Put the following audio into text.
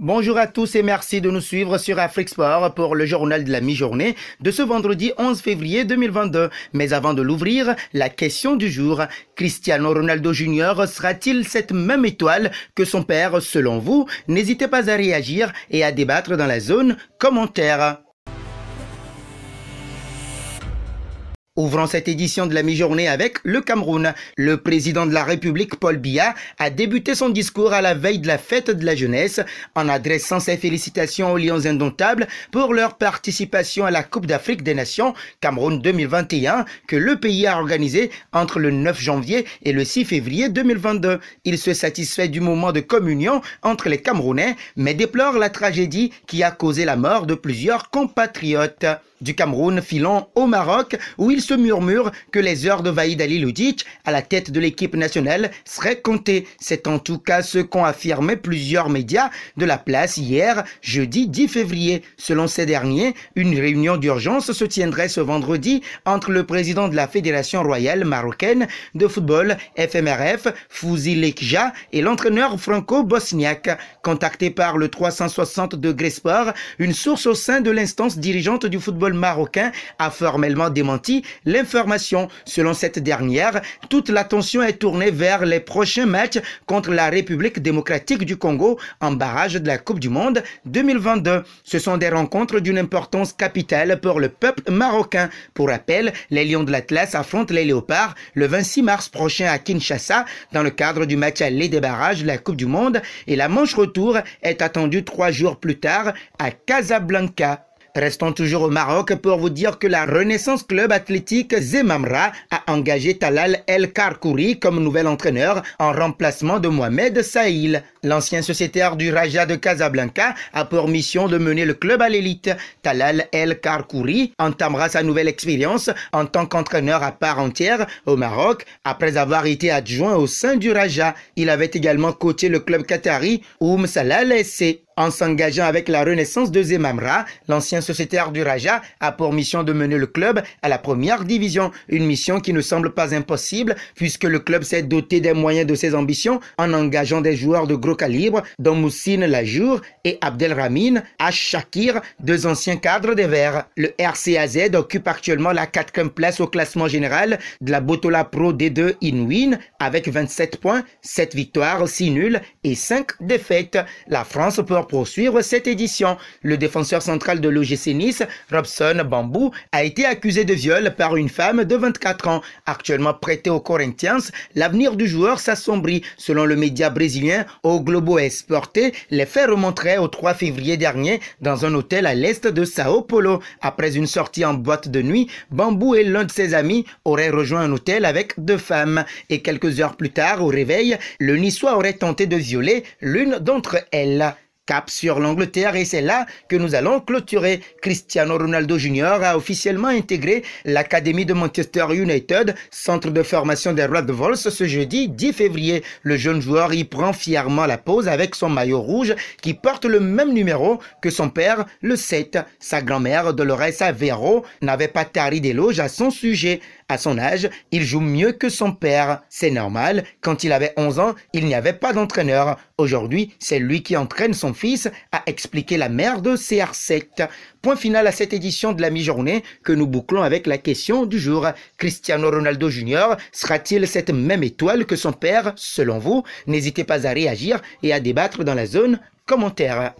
Bonjour à tous et merci de nous suivre sur Afrique Sport pour le journal de la mi-journée de ce vendredi 11 février 2022. Mais avant de l'ouvrir, la question du jour. Cristiano Ronaldo Jr. sera-t-il cette même étoile que son père selon vous? N'hésitez pas à réagir et à débattre dans la zone commentaire. Ouvrons cette édition de la mi-journée avec le Cameroun. Le président de la République, Paul Biya, a débuté son discours à la veille de la fête de la jeunesse en adressant ses félicitations aux Lions indomptables pour leur participation à la Coupe d'Afrique des Nations Cameroun 2021 que le pays a organisée entre le 9 janvier et le 6 février 2022. Il se satisfait du moment de communion entre les Camerounais, mais déplore la tragédie qui a causé la mort de plusieurs compatriotes. Du Cameroun, filons au Maroc, où il se murmure que les heures de Vahid Ali Ludic à la tête de l'équipe nationale seraient comptées. C'est en tout cas ce qu'ont affirmé plusieurs médias de la place hier, jeudi 10 février. Selon ces derniers, une réunion d'urgence se tiendrait ce vendredi entre le président de la Fédération royale marocaine de football, FMRF, Fouzi Lekja, et l'entraîneur franco-bosniaque. Contacté par le 360 degrés Sport, une source au sein de l'instance dirigeante du football marocain a formellement démenti l'information. Selon cette dernière, toute l'attention est tournée vers les prochains matchs contre la République démocratique du Congo en barrage de la Coupe du Monde 2022. Ce sont des rencontres d'une importance capitale pour le peuple marocain. Pour rappel, les Lions de l'Atlas affrontent les Léopards le 26 mars prochain à Kinshasa dans le cadre du match aller des barrages de la Coupe du Monde et la manche retour est attendue 3 jours plus tard à Casablanca. Restons toujours au Maroc pour vous dire que la Renaissance Club Athlétique Zemamra a engagé Talal El Karkouri comme nouvel entraîneur en remplacement de Mohamed Saïl. L'ancien sociétaire du Raja de Casablanca a pour mission de mener le club à l'élite. Talal El Karkouri entamera sa nouvelle expérience en tant qu'entraîneur à part entière au Maroc après avoir été adjoint au sein du Raja. Il avait également coaché le club qatari Salal SC. En s'engageant avec la Renaissance de Zemamra, l'ancien sociétaire du Raja a pour mission de mener le club à la première division. Une mission qui ne semble pas impossible puisque le club s'est doté des moyens de ses ambitions en engageant des joueurs de gros calibre dont Moussine Lajour et Abdelrahmine H-Shakir, deux anciens cadres des Verts. Le RCAZ occupe actuellement la 4e place au classement général de la Botola Pro D2 in-win avec 27 points, 7 victoires, 6 nuls et 5 défaites. La France pour poursuivre cette édition. Le défenseur central de l'OGC Nice, Robson Bambou, a été accusé de viol par une femme de 24 ans. Actuellement prêté aux Corinthians, l'avenir du joueur s'assombrit. Selon le média brésilien O Globo Esporte, les faits remonteraient au 3 février dernier dans un hôtel à l'est de Sao Paulo. Après une sortie en boîte de nuit, Bambou et l'un de ses amis auraient rejoint un hôtel avec 2 femmes. Et quelques heures plus tard, au réveil, le Niçois aurait tenté de violer l'une d'entre elles. Cap sur l'Angleterre et c'est là que nous allons clôturer. Cristiano Ronaldo Jr. a officiellement intégré l'Académie de Manchester United, centre de formation des Red Wolves, ce jeudi 10 février. Le jeune joueur y prend fièrement la pose avec son maillot rouge qui porte le même numéro que son père, le 7. Sa grand-mère, Dolores Aveiro, n'avait pas tari d'éloges à son sujet. À son âge, il joue mieux que son père. C'est normal, quand il avait 11 ans, il n'y avait pas d'entraîneur. Aujourd'hui, c'est lui qui entraîne son fils, a expliqué la mère de CR7. Point final à cette édition de la mi-journée que nous bouclons avec la question du jour. Cristiano Ronaldo Jr. sera-t-il cette même étoile que son père, selon vous? N'hésitez pas à réagir et à débattre dans la zone commentaire.